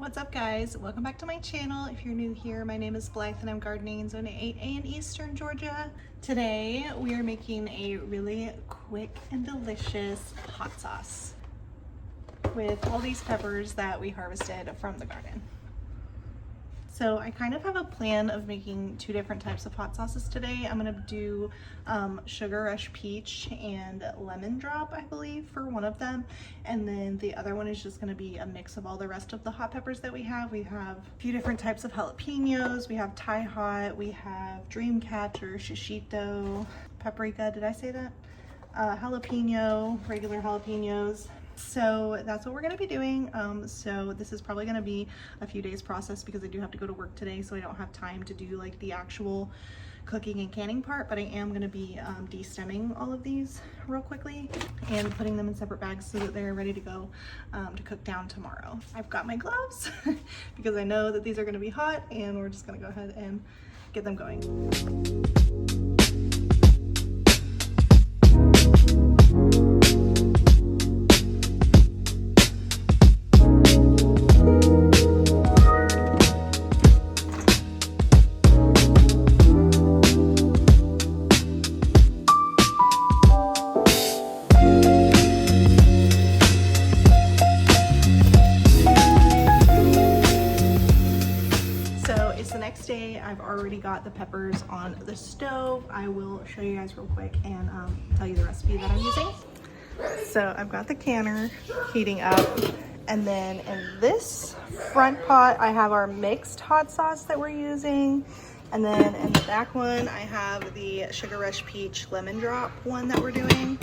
What's up guys? Welcome back to my channel. If you're new here, my name is Blythe and I'm gardening in zone 8A in Eastern Georgia. Today we are making a really quick and delicious hot sauce with all these peppers that we harvested from the garden. So I kind of have a plan of making two different types of hot sauces today. I'm gonna do sugar rush peach and lemon drop, I believe, for one of them. And then the other one is just gonna be a mix of all the rest of the hot peppers that we have. We have a few different types of jalapenos. We have Thai hot, we have Dreamcatcher, shishito, paprika, did I say that? Jalapeno, regular jalapenos. So that's what we're going to be doing. So this is probably going to be a few days process because I do have to go to work today, so I don't have time to do like the actual cooking and canning part, but I am going to be de-stemming all of these real quickly and putting them in separate bags so that they're ready to go to cook down tomorrow. I've got my gloves because I know that these are going to be hot, and we're just going to go ahead and get them going. Day. I've already got the peppers on the stove. I will show you guys real quick and tell you the recipe that I'm using. So I've got the canner heating up, and then in this front pot I have our mixed hot sauce that we're using, and then in the back one I have the Sugar Rush Peach Lemon Drop one that we're doing.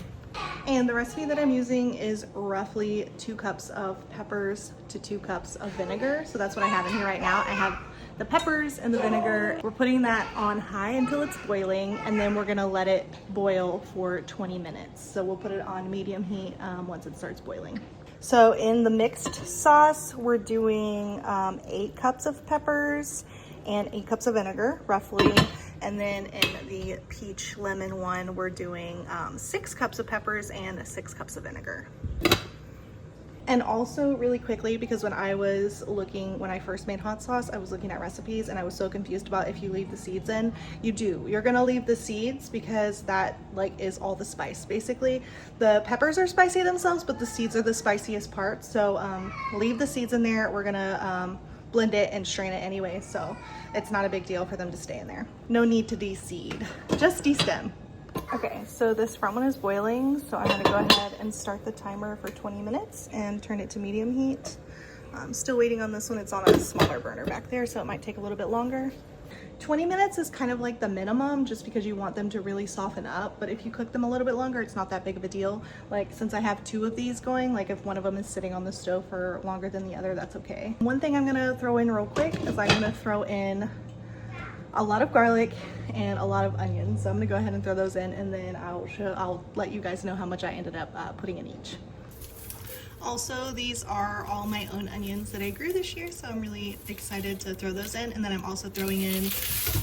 And the recipe that I'm using is roughly 2 cups of peppers to 2 cups of vinegar. So that's what I have in here right now. I have the peppers and the vinegar. We're putting that on high until it's boiling, and then we're gonna let it boil for 20 minutes. So we'll put it on medium heat once it starts boiling. So in the mixed sauce, we're doing 8 cups of peppers and 8 cups of vinegar, roughly. And then in the peach lemon one, we're doing 6 cups of peppers and 6 cups of vinegar. And also really quickly, because when I first made hot sauce, I was looking at recipes and I was so confused about if you leave the seeds in. You do. You're gonna leave the seeds because that is all the spice. Basically, the peppers are spicy themselves, but the seeds are the spiciest part. So leave the seeds in there. We're gonna blend it and strain it anyway, so it's not a big deal for them to stay in there. No need to de-seed, just de-stem. Okay, so this front one is boiling, so I'm gonna go ahead and start the timer for 20 minutes and turn it to medium heat. I'm still waiting on this one. It's on a smaller burner back there, so it might take a little bit longer. 20 minutes is kind of like the minimum, just because you want them to really soften up, but if you cook them a little bit longer, it's not that big of a deal. Since I have 2 of these going, if one of them is sitting on the stove for longer than the other, that's okay. One thing I'm gonna throw in real quick is I'm gonna throw in a lot of garlic and a lot of onions. So I'm gonna go ahead and throw those in, and then I'll let you guys know how much I ended up putting in each. Also, these are all my own onions that I grew this year, so I'm really excited to throw those in. And then I'm also throwing in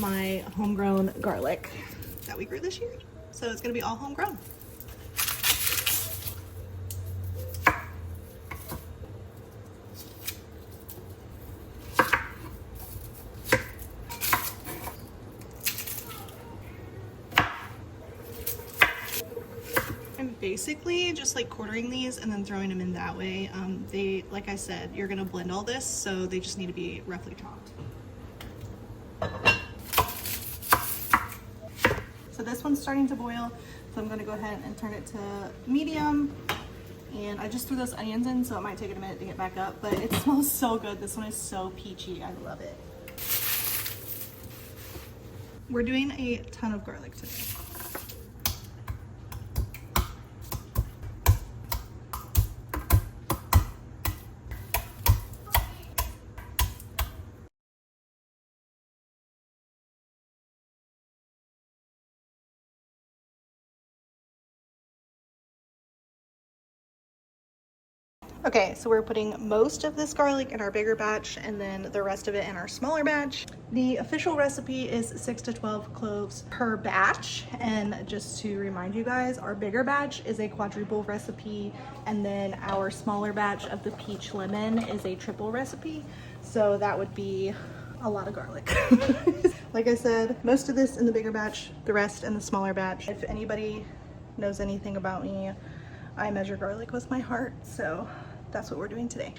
my homegrown garlic that we grew this year. So it's gonna be all homegrown. I'm basically just quartering these and then throwing them in that way. They, like I said, you're gonna blend all this, so they just need to be roughly chopped. So this one's starting to boil, so I'm gonna go ahead and turn it to medium. And I just threw those onions in, so it might take it a minute to get back up, but it smells so good. This one is so peachy, I love it. We're doing a ton of garlic today. Okay, so we're putting most of this garlic in our bigger batch and then the rest of it in our smaller batch. The official recipe is 6 to 12 cloves per batch. And just to remind you guys, our bigger batch is a quadruple recipe, and then our smaller batch of the peach lemon is a triple recipe. So that would be a lot of garlic. Like I said, most of this in the bigger batch, the rest in the smaller batch. If anybody knows anything about me, I measure garlic with my heart, so that's what we're doing today.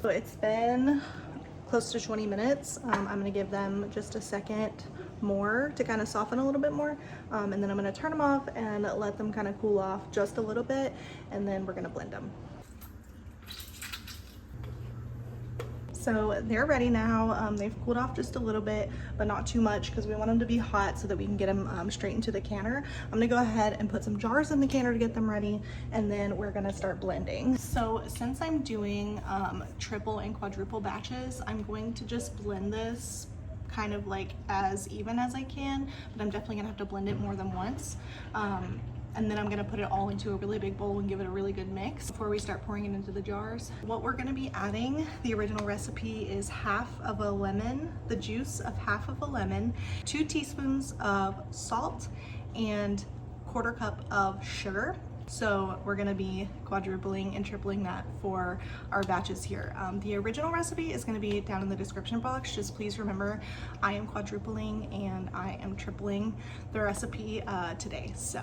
So it's been close to 20 minutes. I'm gonna give them just a second more to kind of soften a little bit more. And then I'm gonna turn them off and let them kind of cool off just a little bit. And then we're gonna blend them. So they're ready now. They've cooled off just a little bit, but not too much because we want them to be hot so that we can get them straight into the canner. I'm gonna go ahead and put some jars in the canner to get them ready, and then we're gonna start blending. So since I'm doing triple and quadruple batches, I'm going to just blend this kind of like as even as I can, but I'm definitely gonna have to blend it more than once. And then I'm gonna put it all into a really big bowl and give it a really good mix before we start pouring it into the jars. What we're gonna be adding, the original recipe is half of a lemon, the juice of half of a lemon, 2 teaspoons of salt, and 1/4 cup of sugar. So we're gonna be quadrupling and tripling that for our batches here. The original recipe is gonna be down in the description box. Just please remember, I am quadrupling and I am tripling the recipe today, so.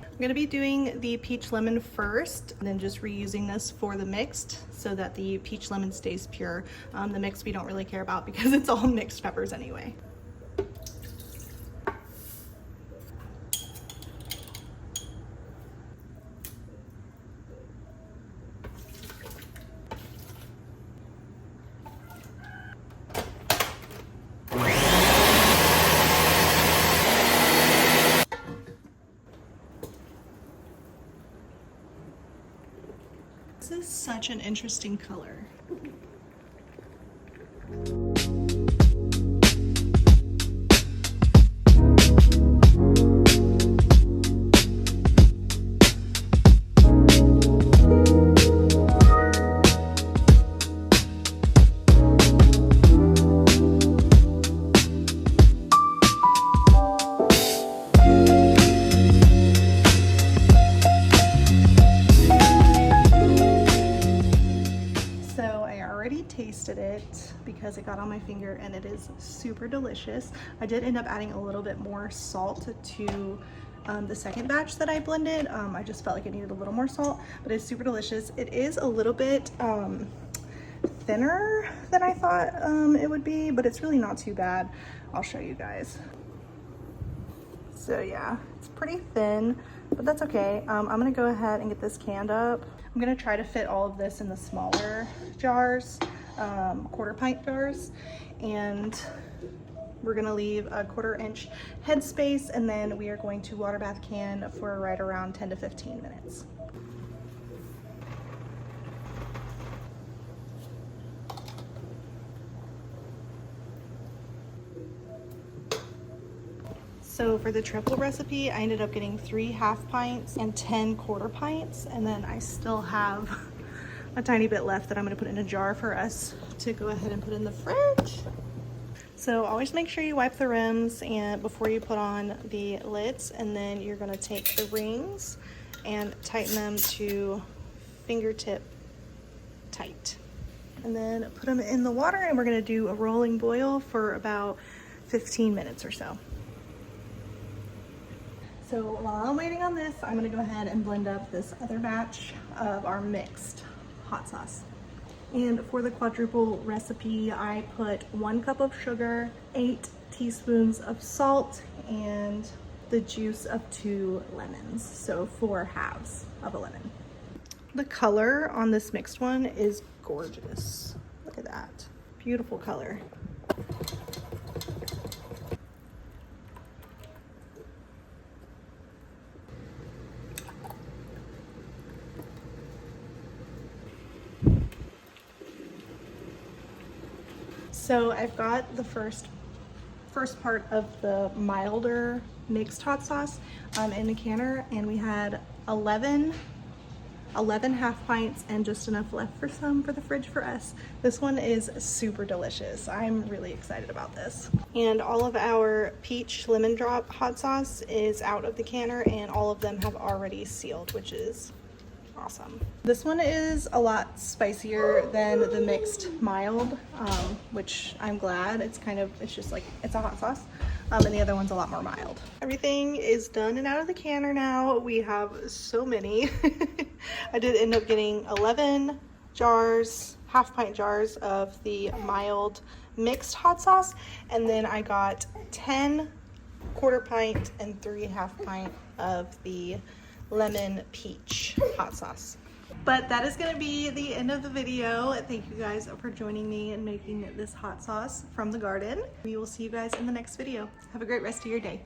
I'm gonna be doing the peach lemon first, and then just reusing this for the mixed so that the peach lemon stays pure. The mixed we don't really care about because it's all mixed peppers anyway. This is such an interesting color. Tasted it because it got on my finger and it is super delicious. I did end up adding a little bit more salt to the second batch that I blended. I just felt like it needed a little more salt, but it's super delicious. It is a little bit thinner than I thought it would be, but it's really not too bad. I'll show you guys. So yeah, it's pretty thin, but that's okay. I'm gonna go ahead and get this canned up. I'm gonna try to fit all of this in the smaller jars, 1/4 pint jars, and we're gonna leave a 1/4 inch headspace, and then we are going to water bath can for right around 10 to 15 minutes. So for the triple recipe, I ended up getting 3 half pints and 10 1/4 pints, and then I still have a tiny bit left that I'm gonna put in a jar for us to go ahead and put in the fridge. So always make sure you wipe the rims and before you put on the lids, and then you're gonna take the rings and tighten them to fingertip tight. And then put them in the water, and we're gonna do a rolling boil for about 15 minutes or so. So while I'm waiting on this, I'm gonna go ahead and blend up this other batch of our mixed hot sauce. And for the quadruple recipe, I put 1 cup of sugar, 8 teaspoons of salt, and the juice of 2 lemons. So 4 halves of a lemon. The color on this mixed one is gorgeous. Look at that, beautiful color. So I've got the first part of the milder mixed hot sauce in the canner, and we had 11 half pints and just enough left for some for the fridge for us. This one is super delicious. I'm really excited about this. And all of our peach lemon drop hot sauce is out of the canner, and all of them have already sealed, which is awesome. This one is a lot spicier than the mixed mild, which I'm glad. It's just like, it's a hot sauce. And the other one's a lot more mild. Everything is done and out of the canner now. We have so many. I did end up getting 11 jars, half pint jars of the mild mixed hot sauce. And then I got 10 quarter pint and 3 half pint of the lemon peach hot sauce. But that is going to be the end of the video. Thank you guys for joining me in making this hot sauce from the garden. We will see you guys in the next video. Have a great rest of your day.